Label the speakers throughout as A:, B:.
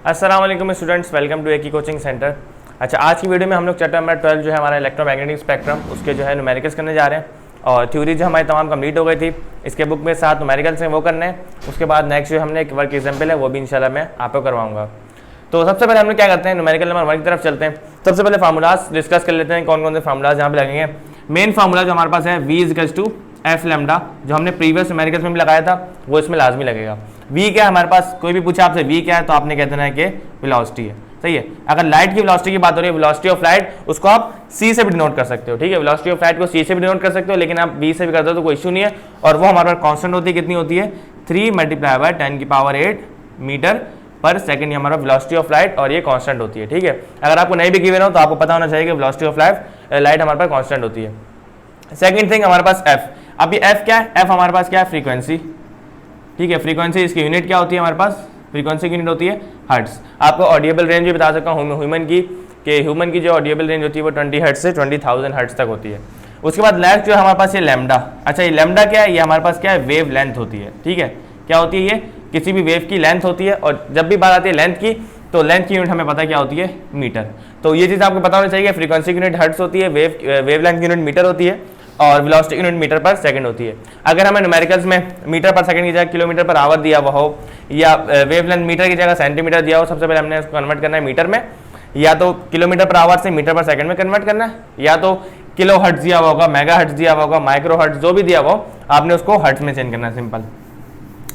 A: अस्सलाम वालेकुम students, welcome to एकी कोचिंग सेंटर। अच्छा, आज की वीडियो में हम लोग चैप्टर नंबर 12 जो है हमारा इलेक्ट्रोमैग्नेटिक स्पेक्ट्रम, उसके जो है न्यूमेरिकल्स करने जा रहे हैं। और थ्योरी जो हमारी तमाम कंप्लीट हो गई थी, इसके बुक में 7 न्यूमेरिकल्स हैं वो करने हैं। उसके बाद नेक्स्ट जो हमने एक वर्क एग्जाम्पल है वो भी इंशाल्लाह मैं आपको करवाऊंगा। तो सबसे पहले हम लोग क्या करते हैं, न्यूमेरिकल नंबर 1 की तरफ चलते हैं। सबसे पहले फार्मूलाज डिस्कस कर लेते हैं, कौन कौन से फार्मूलाज यहाँ पे लगेंगे। मेन फार्मूला जो हमारे पास है v equals to f lambda, जो हमने प्रीवियस न्यूमेरिकल्स में भी लगाया था वो इसमें लाजमी लगेगा। v क्या है हमारे पास, कोई भी पूछा आपसे v क्या है तो आपने कह देना है कि वेलोसिटी है। सही है। अगर लाइट की वेलोसिटी की बात हो रही है, वेलोसिटी ऑफ लाइट, उसको आप c से भी डिनोट कर सकते हो। ठीक है, वेलोसिटी ऑफ लाइट को c से भी डिनोट कर सकते हो, लेकिन आप v से भी करते हो तो कोई इशू नहीं है। और वो हमारे पास कांस्टेंट होती है, कितनी होती है 3 मल्टीप्लाई बाय 10⁸ मीटर पर सेकंड, ये हमारा वेलोसिटी ऑफ लाइट और ये कांस्टेंट होती है। ठीक है, अगर आपको नहीं भी गिवन हो तो आपको पता होना चाहिए कि वेलोसिटी ऑफ लाइट हमारे पास कांस्टेंट होती है। सेकंड थिंग हमारे पास f। अब ये f क्या है, f हमारे पास क्या है, फ्रीक्वेंसी। ठीक है, फ्रीक्वेंसी इसकी यूनिट क्या होती है हमारे पास, फ्रीक्वेंसी की यूनिट होती है हर्ट्ज। आपको ऑडिएबल रेंज भी बता सकता हूँ ह्यूमन की जो ऑडिएबल रेंज होती है वो 20 हर्ट्ज से 20,000 हर्ट्ज तक होती है। उसके बाद नेक्स्ट जो है हमारे पास ये लैम्डा। अच्छा, ये लैम्डा क्या है, ये हमारे पास क्या है, वेव लेंथ होती है। ठीक है, क्या होती है, ये किसी भी वेव की लेंथ होती है। और जब भी बात आती है लेंथ की, तो लेंथ की यूनिट हमें पता क्या होती है, मीटर। तो ये चीज़ आपको पता होनी चाहिए, फ्रीक्वेंसी की यूनिट हर्ट्ज होती है, वेव लेंथ की यूनिट मीटर होती है, और वेलोसिटी यूनिट मीटर पर सेकंड होती है। अगर हमें न्यूमेरिकल्स में मीटर पर सेकंड की जगह किलोमीटर पर आवर दिया हुआ हो, या वेव लेंथ मीटर की जगह सेंटीमीटर दिया हो, सबसे पहले हमने इसको कन्वर्ट करना है मीटर में, या तो किलोमीटर पर आवर से मीटर पर सेकंड में कन्वर्ट करना है, या तो किलो हर्ट्ज दिया हुआ होगा, मेगा हर्ट्ज दिया हुआ होगा, माइक्रो हर्ट्ज, जो भी दिया हुआ हो आपने उसको हर्ट्ज में चेंज करना है, सिंपल।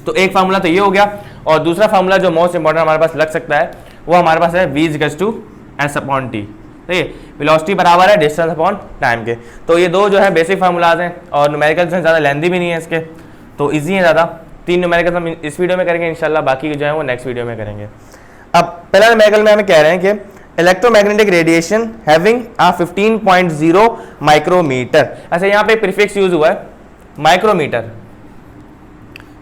A: तो एक फार्मूला तो ये हो गया। और दूसरा फार्मूला जो मोस्ट इंपॉर्टेंट हमारे पास लग सकता है वो हमारे पास है v equals to s upon t। ठीक है, वेलोसिटी बराबर है डिस्टेंस अपॉन टाइम के। तो ये दो जो है बेसिक फार्मूलाज हैं, और न्यूमेरिकल्स में ज़्यादा लेंथी भी नहीं है इसके, तो ईजी है ज़्यादा। 3 न्यूमेरिकल्स हम इस वीडियो में करेंगे इंशाल्लाह, बाकी जो है वो नेक्स्ट वीडियो में करेंगे। अब पहला न्यूमेरिकल में हमें कह रहे हैं कि इलेक्ट्रोमैग्नेटिक रेडिएशन हैविंग आ 15.0 माइक्रोमीटर। अच्छा, यहाँ पे प्रीफिक्स यूज हुआ है माइक्रोमीटर।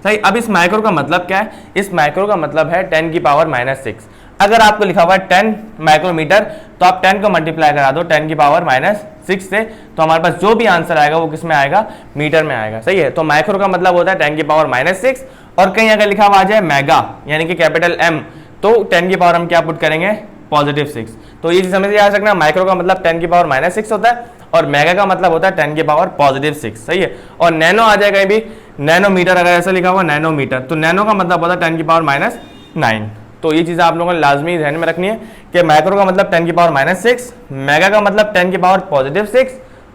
A: सही। अब इस माइक्रो का मतलब क्या है, इस माइक्रो का मतलब है 10⁻⁻⁶। अगर आपको लिखा हुआ है 10 माइक्रोमीटर, तो आप 10 को मल्टीप्लाई करा दो 10⁻⁻6 से, तो हमारे पास जो भी आंसर आएगा वो किस में आएगा, मीटर में आएगा। सही है। तो माइक्रो का मतलब होता है 10⁻⁻6, और कहीं अगर लिखा हुआ आ जाए मेगा यानी कि कैपिटल M, तो 10 की पावर हम क्या पुट करेंगे, +6। तो ये चीज समझ आ सकना, माइक्रो का मतलब 10⁻⁻6 होता है, और मेगा का मतलब होता है 10 की पावर +6। सही है। और नैनो आ जाएगा कहीं भी, नैनोमीटर अगर ऐसा लिखा हुआ नैनोमीटर, तो नैनो का मतलब होता है 10 की पावर -9। तो ये चीज़ आप लोगों ने लाजमी ध्यान में रखनी है कि माइक्रो का मतलब 10 की पावर -6, मेगा का मतलब 10 की पावर +6,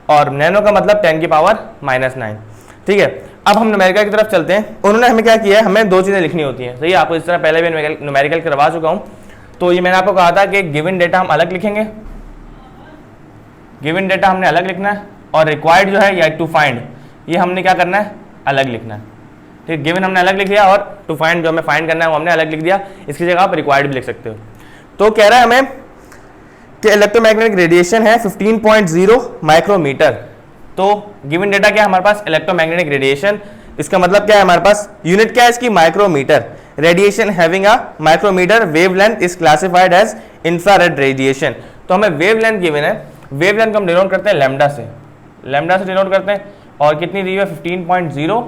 A: और नैनो का मतलब 10 की पावर -9। ठीक है, अब हम न्यूमेरिकल की तरफ चलते हैं। उन्होंने हमें क्या किया है, हमें 2 चीज़ें लिखनी होती हैं। सही है, आपको इस तरह पहले भी न्यूमेरिकल करवा चुका हूँ। तो ये मैंने आपको कहा था कि गिवन डेटा हम अलग लिखेंगे, गिवन डेटा हमने अलग लिखना है, और रिक्वायर्ड जो है या टू फाइंड, ये हमने क्या करना है, अलग लिखना है। ठीक, गिवन हमने अलग लिख दिया, और टू फाइंड जो हमें फाइंड करना है वो हमने अलग लिख दिया। इसकी जगह आप रिक्वायर्ड भी लिख सकते हो। तो कह रहा है हमें कि इलेक्ट्रोमैग्नेटिक रेडिएशन है 15.0 माइक्रोमीटर। तो गिवन डेटा क्या है हमारे पास, इलेक्ट्रोमैग्नेटिक रेडिएशन। इसका मतलब क्या है हमारे पास, यूनिट क्या है इसकी, micrometre. Radiation having a micrometre wave length is classified as infrared radiation. तो हमें वेव लेंथ गिवन है, वेव लेंथ को हम डिनोट करते हैं लैम्डा से, लैम्डा से डिनोट करते हैं, और कितनी दी हुई है 15.0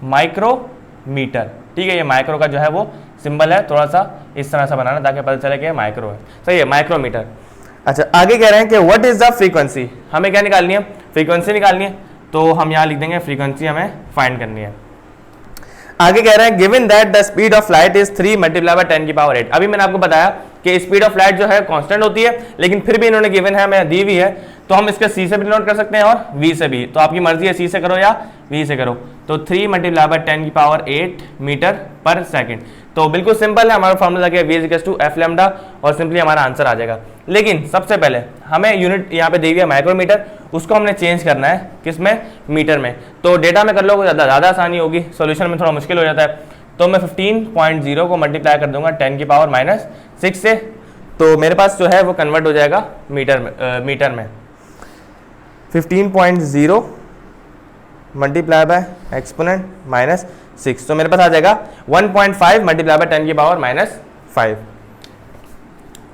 A: माइक्रोमीटर। ठीक है, ये माइक्रो का जो है वो सिंबल है, थोड़ा सा इस तरह से बनाना ताकि पता चले कि माइक्रो है। सही है, माइक्रोमीटर। अच्छा, आगे कह रहे हैं कि व्हाट इज द फ्रीक्वेंसी, हमें क्या निकालनी है, फ्रीक्वेंसी निकालनी है। तो हम यहाँ लिख देंगे फ्रीक्वेंसी हमें फाइंड करनी है। आगे कह रहे हैं given that the speed of light is 3 multiply by 10⁸। अभी मैंने आपको बताया कि स्पीड ऑफ लाइट जो है कांस्टेंट होती है, लेकिन फिर भी इन्होंने गिवन है, हमें दी हुई है, तो हम इसके c से भी डिनोट कर सकते हैं और v से भी। तो आपकी मर्जी है c से करो या v से करो। तो 3 मल्टीप्लाई बाय 10⁸ मीटर पर सेकंड। तो बिल्कुल सिंपल है, हमारा फॉर्मूला क्या है, v equals to f lambda, और सिंपली हमारा आंसर आ जाएगा। लेकिन सबसे पहले हमें यूनिट यहाँ पे दी हुई है माइक्रोमीटर, उसको हमने चेंज करना है किसमें, मीटर में। तो डेटा में कर लो ज़्यादा आसानी होगी, सोल्यूशन में थोड़ा मुश्किल हो जाता है। तो मैं 15.0 को मल्टीप्लाई कर दूंगा 10 की पावर -6 से, तो मेरे पास जो है वो कन्वर्ट हो जाएगा मीटर में। 15.0 मल्टीप्लाई बाय एक्सपोनेंट -6, तो मेरे पास आ जाएगा 1.5 मल्टीप्लाई बाय 10 की पावर -5,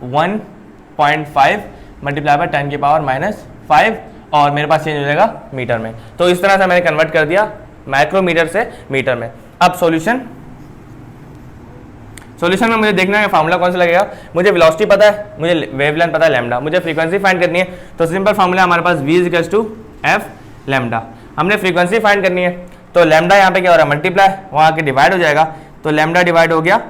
A: 1.5 मल्टीप्लाई बाय 10 की पावर -5, और मेरे पास चेंज हो जाएगा मीटर में। तो इस तरह से मैंने कन्वर्ट कर दिया माइक्रोमीटर से मीटर में। अब सॉल्यूशन, सॉल्यूशन में मुझे देखना है फार्मूला कौन सा लगेगा। मुझे वेलोसिटी पता है, मुझे वेवलेंथ पता है लैम्डा, मुझे फ्रीक्वेंसी फाइंड करनी है। तो सिंपल फार्मूला हमारे पास v equals to f lambda. हमने फ्रीक्वेंसी फाइंड करनी है, तो लैम्डा यहाँ पे क्या हो रहा है मल्टीप्लाई, वहाँ आके डिवाइड हो जाएगा। तो लैम्डा डिवाइड हो गया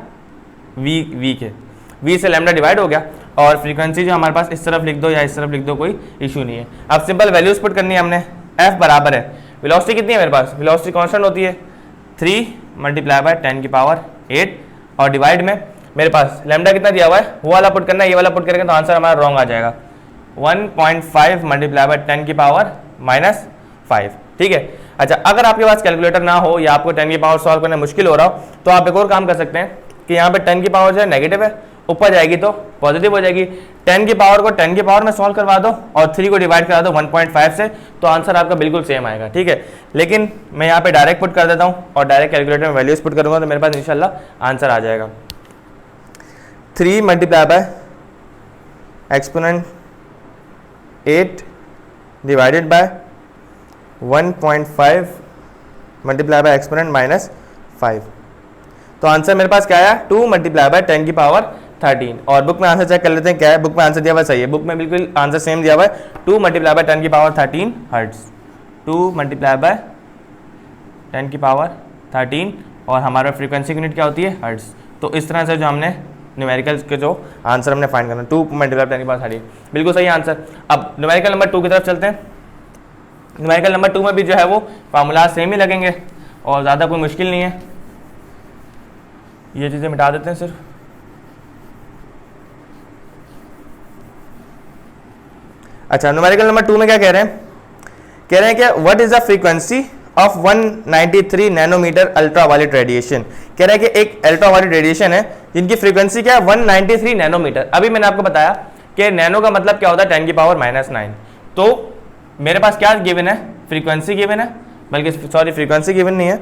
A: v से लैम्डा डिवाइड हो गया। और फ्रीक्वेंसी जो हमारे पास इस तरफ लिख दो या इस तरफ लिख दो, कोई इशू नहीं है। अब सिंपल वैल्यूज पुट करनी है हमने। f बराबर है, वेलोसिटी कितनी है मेरे पास, वेलोसिटी कांस्टेंट होती है 3 मल्टीप्लाई बाय 10 की पावर 8 और डिवाइड में मेरे पास लैम्डा कितना दिया हुआ है, वो वाला पुट करना है, ये वाला पुट करेंगे तो आंसर हमारा रॉन्ग आ जाएगा। 1.5 मल्टीप्लाई बाय 10 की पावर -5, ठीक है। अच्छा, अगर आपके पास कैलकुलेटर ना हो या आपको 10 की पावर सॉल्व करना मुश्किल हो रहा हो, तो आप एक और काम कर सकते हैं कि यहाँ पे 10 की पावर जो है नेगेटिव है, ऊपर जाएगी तो पॉजिटिव हो जाएगी। 10 की पावर को 10 की पावर में सॉल्व करवा दो और 3 को डिवाइड करा दो 1.5 से, तो आंसर आपका बिल्कुल सेम आएगा, ठीक है। लेकिन मैं यहाँ पे डायरेक्ट पुट कर देता हूँ और डायरेक्ट कैलकुलेटर में वैल्यूज पुट करूँगा तो मेरे पास इंशाल्लाह आंसर आ जाएगा। 3 multiply bye exponent 8 divided by 1.5 multiply by exponent -5। तो आंसर मेरे पास क्या आया, 2 मल्टीप्लाई बाय 10 की पावर 13। और बुक में आंसर चेक कर लेते हैं क्या है, बुक में आंसर दिया हुआ सही है, बुक में बिल्कुल आंसर सेम दिया हुआ है, 2 मल्टीप्लाई बाय 10 की पावर 13 हर्ट्ज। 2 मल्टीप्लाई बाय 10 की पावर 13 और हमारा फ्रीक्वेंसी यूनिट क्या होती है, हर्ट्ज। तो इस तरह से जो हमने न्यूमेरिकल्स के जो आंसर हमने फाइंड करना, 2 मल्टीप्लाई बाय 10 की पावर 13, बिल्कुल सही आंसर। अब न्यूमेरिकल नंबर 2 की तरफ चलते हैं। न्यूमेरिकल नंबर 2 में भी जो है वो फार्मूला सेम ही लगेंगे और ज़्यादा कोई मुश्किल नहीं है। ये चीज़ें मिटा देते हैं सिर्फ। अच्छा, न्यूमेरिकल नंबर 2 में क्या कह रहे हैं, कह रहे हैं कि what is the frequency of 193 nanometre ultraviolet radiation. कह रहे हैं कि एक अल्ट्रा वायलेट रेडिएशन है जिनकी फ्रीक्वेंसी क्या है 193 नैनोमीटर। अभी मैंने आपको बताया कि नैनो का मतलब क्या होता है 10 की पावर -9। तो मेरे पास क्या गिवन है, फ्रीक्वेंसी गिवन है, बल्कि सॉरी फ्रीक्वेंसी गिवन नहीं है,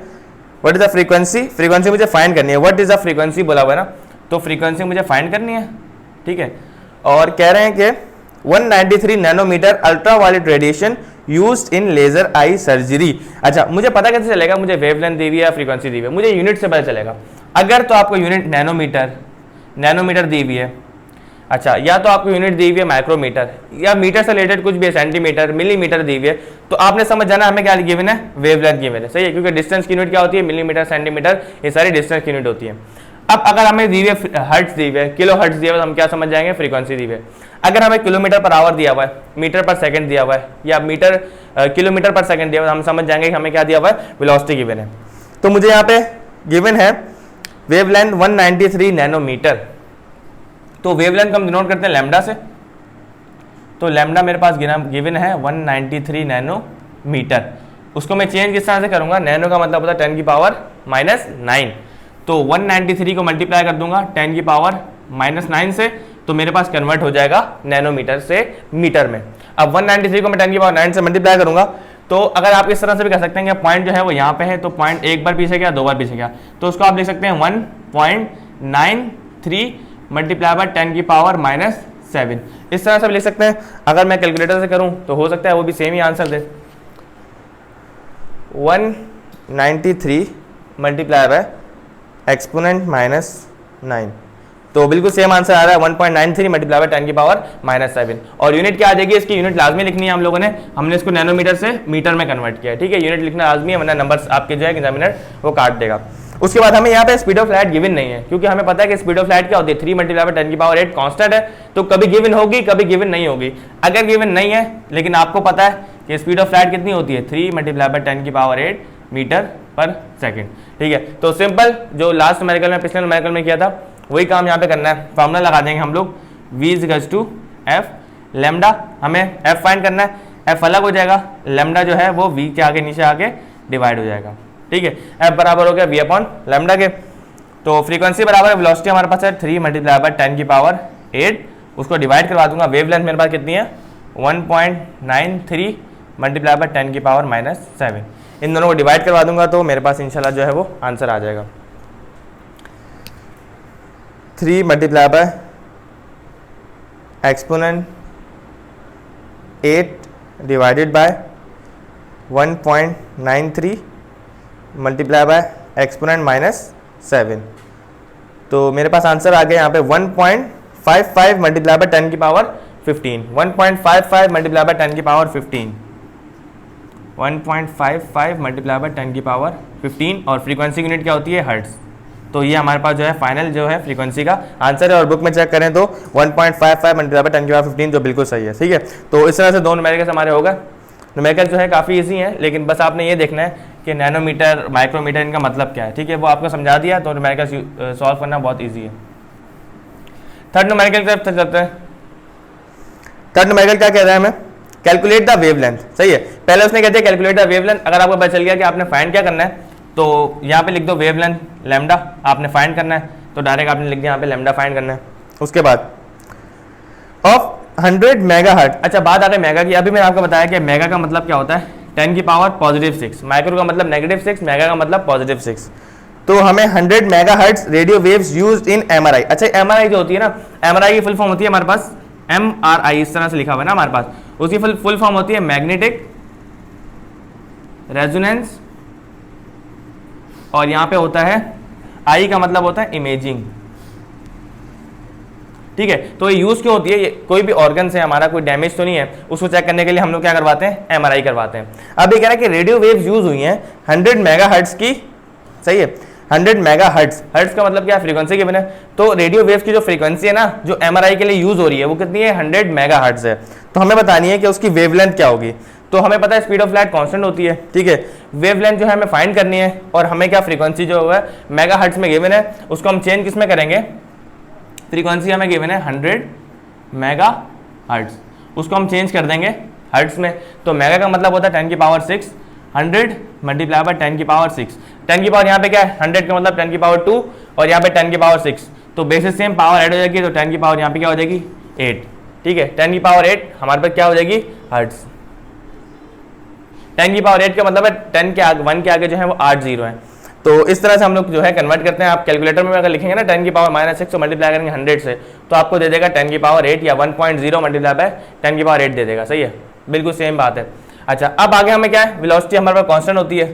A: what is the frequency, frequency मुझे फाइंड करनी है। व्हाट इज द फ्रीक्वेंसी बोला हुआ है ना, तो फ्रीक्वेंसी मुझे फाइंड करनी है, ठीक है। और कह रहे हैं कि 193 nanometre ultraviolet radiation used in laser eye surgery. अच्छा, मुझे पता कैसे चलेगा, मुझे वेवलेंथ दी हुई है या फ्रीक्वेंसी दी हुई है, मुझे यूनिट से पता चलेगा। अगर तो आपको यूनिट नैनोमीटर दी हुई है, अच्छा, या तो आपको यूनिट दी हुई है माइक्रोमीटर या मीटर से रिलेटेड कुछ भी है, सेंटीमीटर मिलीमीटर दी हुई है, तो आपने समझ जाना हमें क्या गिवन है, वेवलेंथ गिवन है, सही है, क्योंकि डिस्टेंस की यूनिट क्या होती है, मिलीमीटर सेंटीमीटर, ये सारी डिस्टेंस की यूनिट होती है। अब अगर हमें दी हुई है हर्ट्ज दी हुई है, किलो हर्ट्ज दिया हुआ है, तो हम क्या समझ जाएंगे, फ्रीक्वेंसी दी हुई है। अगर हमें किलोमीटर पर आवर दिया हुआ है, मीटर पर सेकंड दिया हुआ है या किलोमीटर पर सेकंड दिया हुआ है, हम समझ जाएंगे कि हमें क्या दिया हुआ है, वेलोसिटी गिवन है। तो मुझे यहाँ पे गिवन है वेवलेंथ 193 नैनोमीटर। तो वेवलेंथ को हम डिनोट करते हैं लैम्डा से, तो लैम्डा मेरे पास गिवन है 193 नैनोमीटर। उसको मैं चेंज किस तरह से करूंगा, नैनो का मतलब होता है 10 की पावर -9, तो 193 को मल्टीप्लाई कर दूंगा 10 की पावर -9 से, तो मेरे पास कन्वर्ट हो जाएगा नैनोमीटर से मीटर में। अब 193 को मैं 10 की पावर 9 से मल्टीप्लाई करूंगा, तो अगर आप इस तरह से भी कह सकते हैं कि पॉइंट जो है वो यहाँ पे है, तो पॉइंट एक बार पीछे गया, 2 बार पीछे गया, तो उसको आप लिख सकते हैं 1.93 मल्टीप्लाई बाय 10 की पावर -7, इस तरह से भी लिख सकते हैं। अगर मैं कैलकुलेटर से करूं तो हो सकता है वो भी same he answer they, 193 multiply by exponent -9, तो बिल्कुल सेम आंसर आ रहा है 1.93 मल्टीप्लाई बाय 10 की पावर -7। और यूनिट क्या आ जाएगी, इसकी यूनिट लाजमी लिखनी है हम लोगों ने, हमने इसको नैनोमीटर से मीटर में कन्वर्ट किया है, ठीक है। यूनिट लिखना लाजमी है, वरना नंबर्स आपके जो है एग्जामिनर वो काट देगा। उसके बाद हमें यहाँ पे स्पीड ऑफ लाइट गिवन नहीं है, क्योंकि हमें पता है कि स्पीड ऑफ लाइट क्या होती है, 3 मल्टीप्लाई बाय 10 की पावर 8 कांस्टेंट है, तो कभी गिवन होगी कभी गिवन नहीं होगी। अगर गिवन नहीं है लेकिन आपको पता है कि स्पीड ऑफ लाइट कितनी होती है, 3 मल्टीप्लाई बाय 10 की पावर 8 मीटर पर सेकंड, ठीक है। तो सिंपल जो लास्ट न्यूमेरिकल में पिछले न्यूमेरिकल में किया था वही काम यहाँ पे करना है। फॉर्मूला लगा देंगे हम लोग, v equals to f lambda, हमें f फाइंड करना है, f अलग हो जाएगा, लैम्डा जो है वो v के आगे नीचे आके डिवाइड हो जाएगा, ठीक है। f बराबर हो गया v अपॉन लैम्डा के। तो फ्रीक्वेंसी बराबर है, वेलोसिटी हमारे पास है 3 मल्टीप्लाई बाय 10 की पावर 8, उसको डिवाइड करवा दूंगा। वेवलेंथ मेरे पास कितनी है 1.93 मल्टीप्लाई बाय 10 की पावर -7, इन दोनों को डिवाइड करवा दूंगा तो मेरे पास इंशाल्लाह जो है वो आंसर आ जाएगा। 3 multiply bye exponent 8 divided by 1.93 multiply by exponent -7, तो मेरे पास आंसर आ गया यहाँ पे 1.55 मल्टीप्लाई बाय 10 की पावर 15, 1.55 मल्टीप्लाई बाय 10 की पावर 15, 1.55 मल्टीप्लाई बाय 10 की पावर 15 और फ्रीक्वेंसी यूनिट क्या होती है? हर्ट्ज। तो ये हमारे पास जो है फाइनल जो है फ्रीक्वेंसी का आंसर है और बुक में चेक करें तो 1.55 मल्टीप्लाई बाय 10 की पावर 15 जो बिल्कुल सही है। ठीक है, तो इस तरह से दो न्यूमेरिकल्स हमारे होगा। न्यूमेरिकल जो है काफ़ी इजी है, लेकिन बस आपने ये देखना है कि नैनोमीटर, माइक्रोमीटर इनका मतलब क्या है। ठीक है, वो आपको समझा दिया तो न्यूमेरिकल सॉल्व करना बहुत ईजी है। थर्ड न्यूमेरिकल की तरफ चलते हैं। थर्ड न्यूमेरिकल क्या कह रहा है हमें? Calculate the wavelength. सही है, पहले उसने कहते हैं कैलकुलेट द वेवलेंथ। अगर आपको पता चल गया कि आपने फाइंड क्या करना है तो यहाँ पे लिख दो वेवलेंथ लैम्डा, आपने फाइंड करना है तो डायरेक्ट आपने लिख दिया यहाँ पे लैम्डा फाइंड करना है। उसके बाद ऑफ 100 मेगाहर्ट्ज। अच्छा, बात आ गई मेगा की। अभी मैंने आपको बताया कि मेगा का मतलब क्या होता है? 10 की पावर +6, माइक्रो का मतलब -6, मेगा का मतलब +6। तो हमें 100 megahertz radio waves used in MRI. अच्छा, एमआरआई जो होती है ना, एमआरआई की फुल फॉर्म होती है हमारे पास एमआरआई, इस तरह से लिखा हुआ है ना हमारे पास। उसकी फुल फॉर्म होती है मैग्नेटिक रेजोनेंस, और यहाँ पे होता है आई का मतलब होता है इमेजिंग। ठीक है, तो ये यूज क्यों होती है? ये कोई भी ऑर्गन से हमारा कोई डैमेज तो नहीं है, उसको चेक करने के लिए हम लोग क्या करवाते हैं? एमआरआई करवाते हैं। अब ये कह रहा है कि रेडियो वेव्स यूज हुई हैं 100 मेगाहर्ट्ज की। सही है, 100 मेगाहर्ट्ज, हर्ट्ज का मतलब क्या है? फ्रीक्वेंसी के बिना। तो रेडियो वेव्स की जो फ्रीक्वेंसी है ना, जो एमआरआई के लिए यूज हो रही है, वो कितनी है? 100 मेगाहर्ट्ज है। तो हमें बतानी है कि उसकी वेवलेंथ क्या होगी। तो हमें पता है स्पीड ऑफ लाइट कांस्टेंट होती है। ठीक है, वेवलेंथ जो है हमें फाइंड करनी है, और हमें क्या फ्रीक्वेंसी जो है मेगाहर्ट्ज में गिवन है, उसको हम चेंज किस में करेंगे? फ्रीक्वेंसी हमें गिवन है 100 मेगाहर्ट्ज, उसको हम चेंज कर देंगे हर्ट्ज में। तो मेगा का मतलब होता है 10 की पावर 6, 100 मल्टीप्लाई बाय 10 की पावर 6। 10 की पावर यहाँ पे क्या है? 100 का मतलब 10 की पावर 2, और यहाँ पे 10 की पावर 6, तो बेसिस सेम पावर ऐड हो जाएगी। तो 10 की पावर यहाँ पे क्या हो जाएगी? 8। ठीक है, 10 की पावर 8 हमारे पास क्या हो जाएगी? हर्ट्ज। 10 की पावर 8 का मतलब है 10 के आगे 1 के आगे जो है वो 8 जीरो है। तो इस तरह से हम लोग जो है कन्वर्ट करते हैं। आप कैलकुलेटर में अगर लिखेंगे ना 10 की पावर -6 तो मल्टीप्लाई करेंगे 100 से, तो आपको दे देगा 10 की पावर 8 या 1.0 मल्टीप्लाई बाय 10 की पावर 8 दे देगा। सही है, बिल्कुल सेम बात है। अच्छा, अब आगे हमें क्या है? वेलोसिटी हमारे पास कांस्टेंट होती है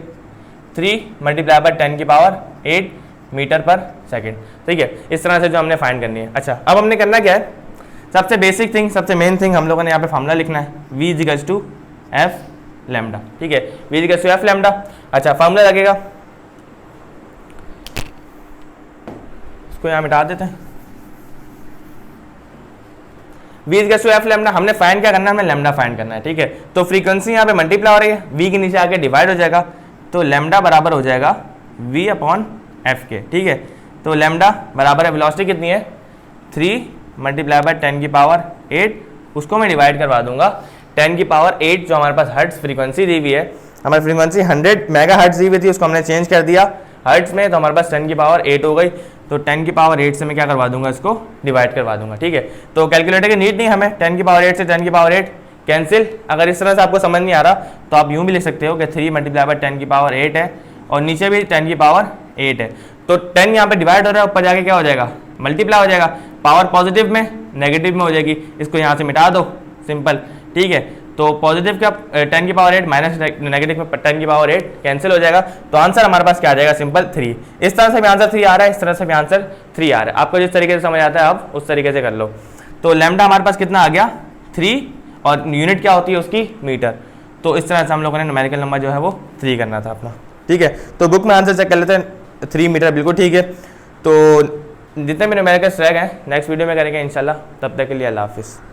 A: 3 मल्टीप्लाई बाय 10 की पावर 8 मीटर पर सेकेंड। ठीक है, इस तरह से जो हमने फाइंड करनी है। अच्छा, अब हमने करना क्या है? सबसे बेसिक थिंग, सबसे मेन थिंग हम लोगों ने यहाँ पे फॉर्मूला लिखना है, V = F लैम्डा। ठीक है, V = F लैम्डा। अच्छा, फॉर्मूला लगेगा, इसको यहाँ मिटा देते हैं। V = F lambda. हमने फाइंड क्या करना है? हमें लैम्डा फाइंड करना है। ठीक है, तो फ्रीक्वेंसी यहाँ पे मल्टीप्लाई हो रही है, V के नीचे आके डिवाइड हो जाएगा, तो लैम्डा बराबर हो जाएगा V/F के। ठीक है, तो लैम्डा बराबर है, वेलोसिटी कितनी है? 3 मल्टीप्लाई बाय 10 की पावर 8, उसको मैं डिवाइड करवा दूंगा 10 की पावर 8 जो हमारे पास हर्ट्ज फ्रीक्वेंसी दी हुई है। हमारी फ्रीक्वेंसी 100 मेगाहर्ट्ज दी हुई थी, उसको हमने चेंज कर दिया हर्ट्ज में, तो हमारे पास 10 की पावर 8 हो गई। तो 10 की पावर 8 से मैं क्या करवा दूंगा? इसको डिवाइड करवा दूंगा। ठीक है, तो कैलकुलेटर की नीड नहीं हमें। 10 की पावर 8 से 10 की पावर 8 कैंसिल। अगर इस तरह से आपको समझ नहीं आ रहा तो आप यूँ भी लिख सकते हो कि 3 मल्टीप्लाई बाय 10 की पावर 8 है, और नीचे भी 10 की पावर 8 है। तो 10 यहाँ पे डिवाइड हो रहा है, ऊपर जाके क्या हो जाएगा? मल्टीप्लाई हो जाएगा। पावर पॉजिटिव में नेगेटिव में हो जाएगी, इसको यहाँ से मिटा दो, सिंपल। ठीक है, तो पॉजिटिव का 10 की पावर 8 माइनस नेगेटिव में 10 की पावर 8 कैंसिल हो जाएगा। तो आंसर हमारे पास क्या आ जाएगा? सिंपल 3। इस तरह से भी आंसर 3 आ रहा है, इस तरह से भी आंसर 3 आ रहा है। आपको जिस तरीके से समझ आता है आप उस तरीके से कर लो। तो लैम्डा हमारे पास कितना आ गया? 3, और यूनिट क्या होती है उसकी? मीटर। तो इस तरह से हम लोगों ने न्यूमेरिकल नंबर जो है वो 3 करना था अपना। ठीक है, तो बुक में आंसर चेक कर लेते हैं। 3 मीटर बिल्कुल ठीक है। तो जितने भी न्यूमेरिकल्स रह गए नेक्स्ट वीडियो में करेंगे इंशाल्लाह। तब तक के लिए अल्लाह हाफिज़।